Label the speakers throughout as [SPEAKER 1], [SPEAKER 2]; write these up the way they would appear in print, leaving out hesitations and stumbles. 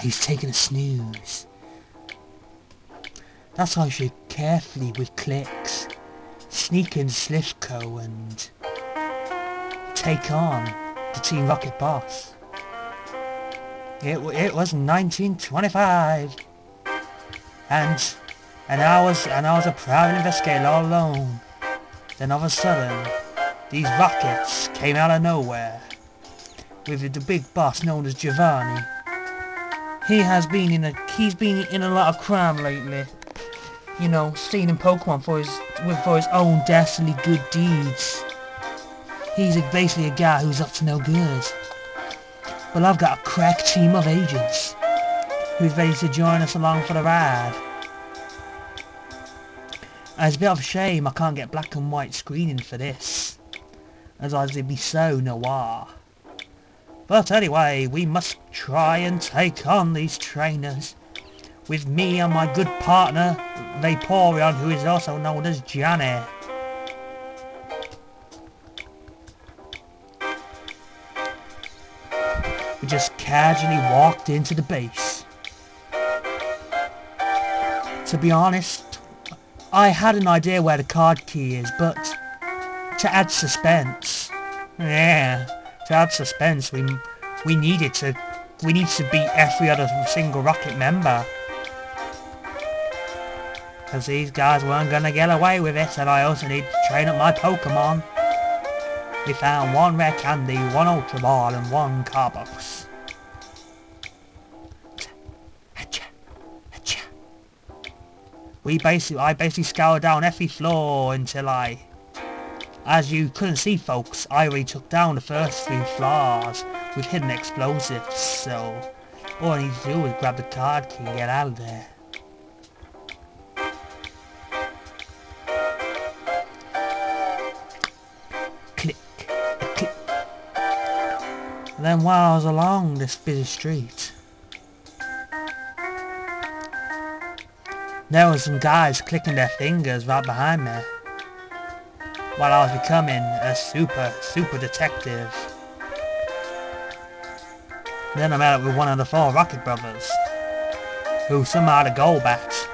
[SPEAKER 1] he's taking a snooze. That's why you should carefully with clicks. Sneak into Silph Co and take on the Team Rocket boss. It was 1925, and I was a private investigator all alone. Then all of a sudden, these rockets came out of nowhere, with the big boss known as Giovanni. He's been in a lot of crime lately. You know, stealing Pokemon for his own dastardly good deeds. He's basically a guy who's up to no good. But I've got a crack team of agents who's ready to join us along for the ride. And it's a bit of a shame I can't get black and white screening for this, as it'd be so noir. But anyway, we must try and take on these trainers, with me and my good partner, Vaporeon, who is also known as Johnny. We just casually walked into the base. To be honest, I had an idea where the card key is, but to add suspense, we need to beat every other single Rocket member. Because these guys weren't gonna get away with it, and I also need to train up my Pokemon. We found one rare candy, one Ultra Ball, and one Carbos. I basically scoured down every floor until as you couldn't see folks, I already took down the first 3 floors with hidden explosives, so all I need to do is grab the card key and get out of there. Click, click. And then while I was along this busy street, there were some guys clicking their fingers right behind me, while I was becoming a super detective. Then I met up with one of the 4 Rocket brothers, who somehow had a Golbat.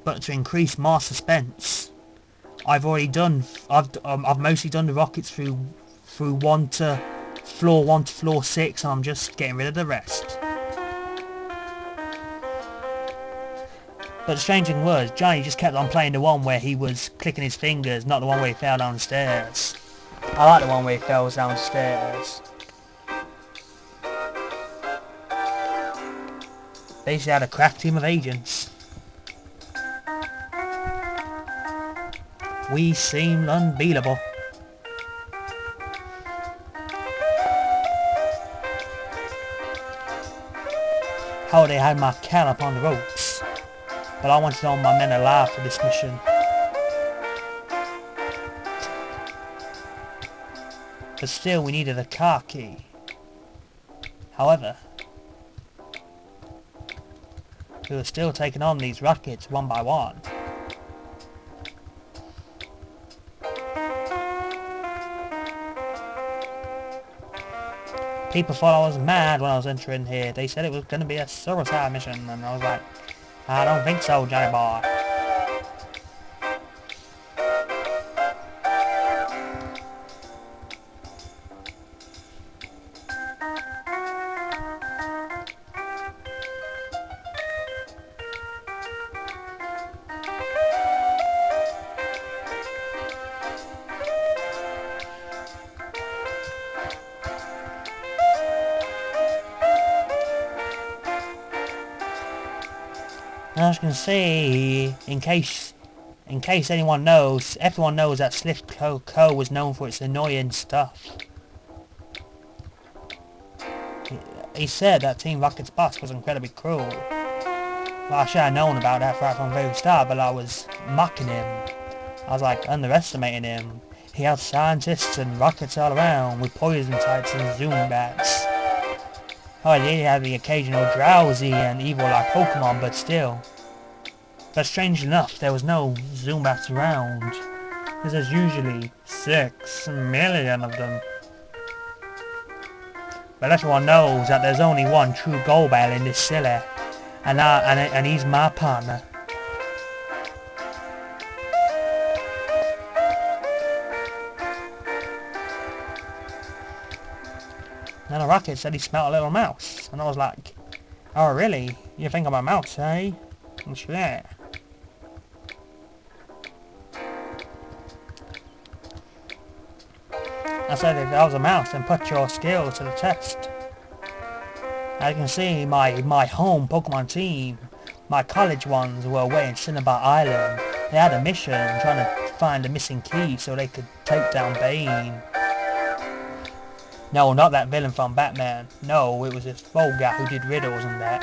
[SPEAKER 1] But to increase more suspense, I've mostly done the Rockets through floor 1 to floor 6, and I'm just getting rid of the rest. But the strange thing was, Johnny just kept on playing the one where he was clicking his fingers, not the one where he fell down the stairs. I like the one where he fell down the stairs. Basically had a crack team of agents. We seemed unbeatable. How they had my cat up on the ropes, but I wanted all my men alive for this mission. But still, we needed a car key. However, we were still taking on these Rockets one by one. People thought I was mad when I was entering here. They said it was going to be a suicide mission, and I was like, I don't think so, Johnny boy. As you can see, in case anyone knows, everyone knows that Silph Co was known for its annoying stuff. He said that Team Rocket's boss was incredibly cruel. Well, I should have known about that right from the very start, but I was mocking him. I was like underestimating him. He had scientists and rockets all around with poison types and zoom bats. Oh, he did have the occasional drowsy and evil-like Pokemon, but still. But strangely enough, there was no Zumbats around, because there's usually 6 million of them. But everyone knows that there's only one true gold medal in this city, and he's my partner. Then a rocket said he smelled a little mouse, and I was like, oh really? You think I'm a mouse, eh? And shit. I said, if I was a mouse, then put your skills to the test. As you can see, my home Pokemon team, my college ones, were away in Cinnabar Island. They had a mission trying to find the missing key so they could take down Bane. No, not that villain from Batman. No, it was this old guy who did riddles and that.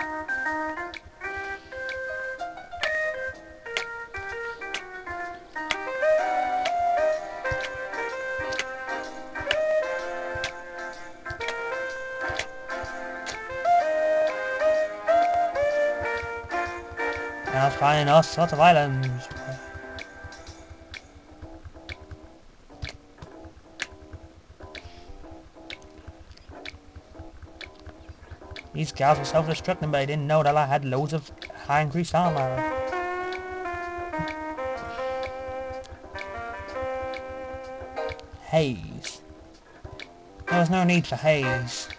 [SPEAKER 1] And I was finding all sorts of items. These guys were self-destructing, but they didn't know that I had loads of high increased armor. Haze. There was no need for haze.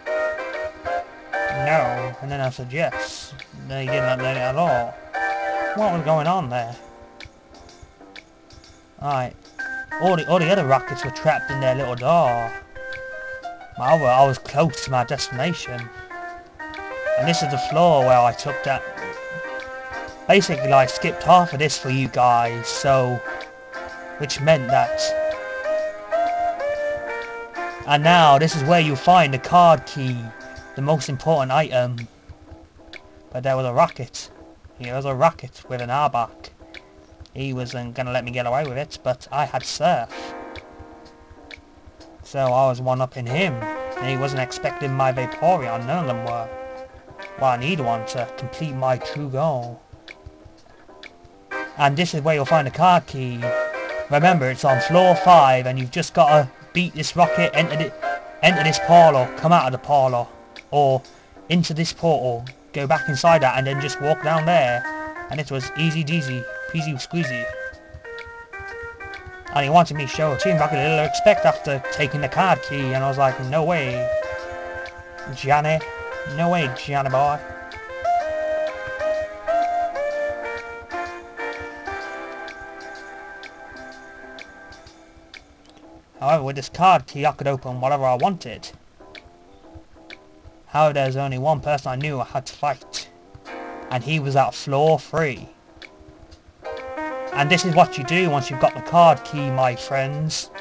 [SPEAKER 1] No, and then I said yes. They did not let it at all. What was going on there? Alright. All the other rockets were trapped in their little door. However, I was close to my destination. And this is the floor where I took that. Basically, I skipped half of this for you guys, so. Which meant that. And now, this is where you'll find the card key. The most important item. But there was a rocket. Here was a rocket with an Arbok. He wasn't gonna let me get away with it, but I had Silph. So I was one-upping him. And he wasn't expecting my Vaporeon, none of them were. Well, I need one to complete my true goal. And this is where you'll find the card key. Remember, it's on floor 5, and you've just gotta beat this rocket, enter this portal, come out of the portal, or into this portal, go back inside that, and then just walk down there. And it was easy deasy, peasy squeezy. And he wanted me to show Team Rocket a little respect after taking the card key, and I was like, no way, Johnny. No way, Johnny boy. However, with this card key I could open whatever I wanted. However, there's only one person I knew I had to fight. And he was at floor 3. And this is what you do once you've got the card key, my friends.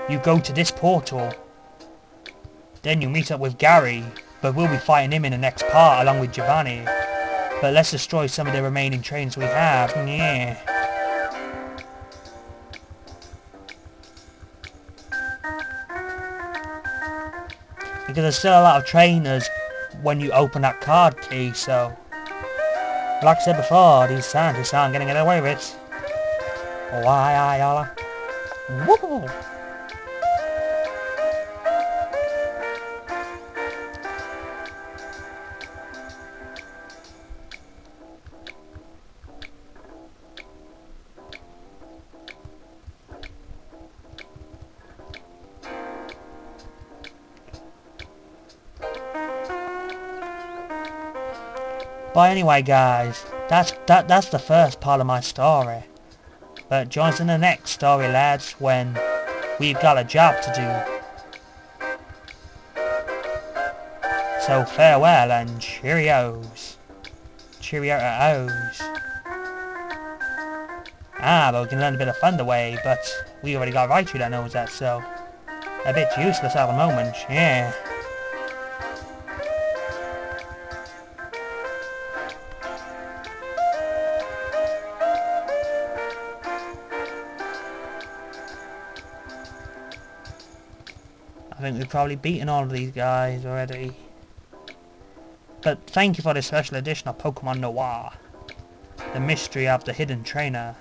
[SPEAKER 1] You go to this portal. Then you meet up with Gary. But we'll be fighting him in the next part along with Giovanni. But let's destroy some of the remaining trains we have. Yeah. Because there's still a lot of trainers when you open that card key, so. Like I said before, these scientists aren't getting away with it. Why, y'all? Woo! But anyway guys, that's the first part of my story. But join us in the next story lads, when we've got a job to do. So farewell and cheerios. Cheerios. But we can learn a bit of Thunder Wave, but we already got Raichu that knows that, so a bit useless at the moment, yeah. I think we've probably beaten all of these guys already. But thank you for this special edition of Pokemon Noire. The Mystery of the Hidden Trainer.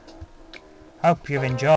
[SPEAKER 1] Hope you've enjoyed.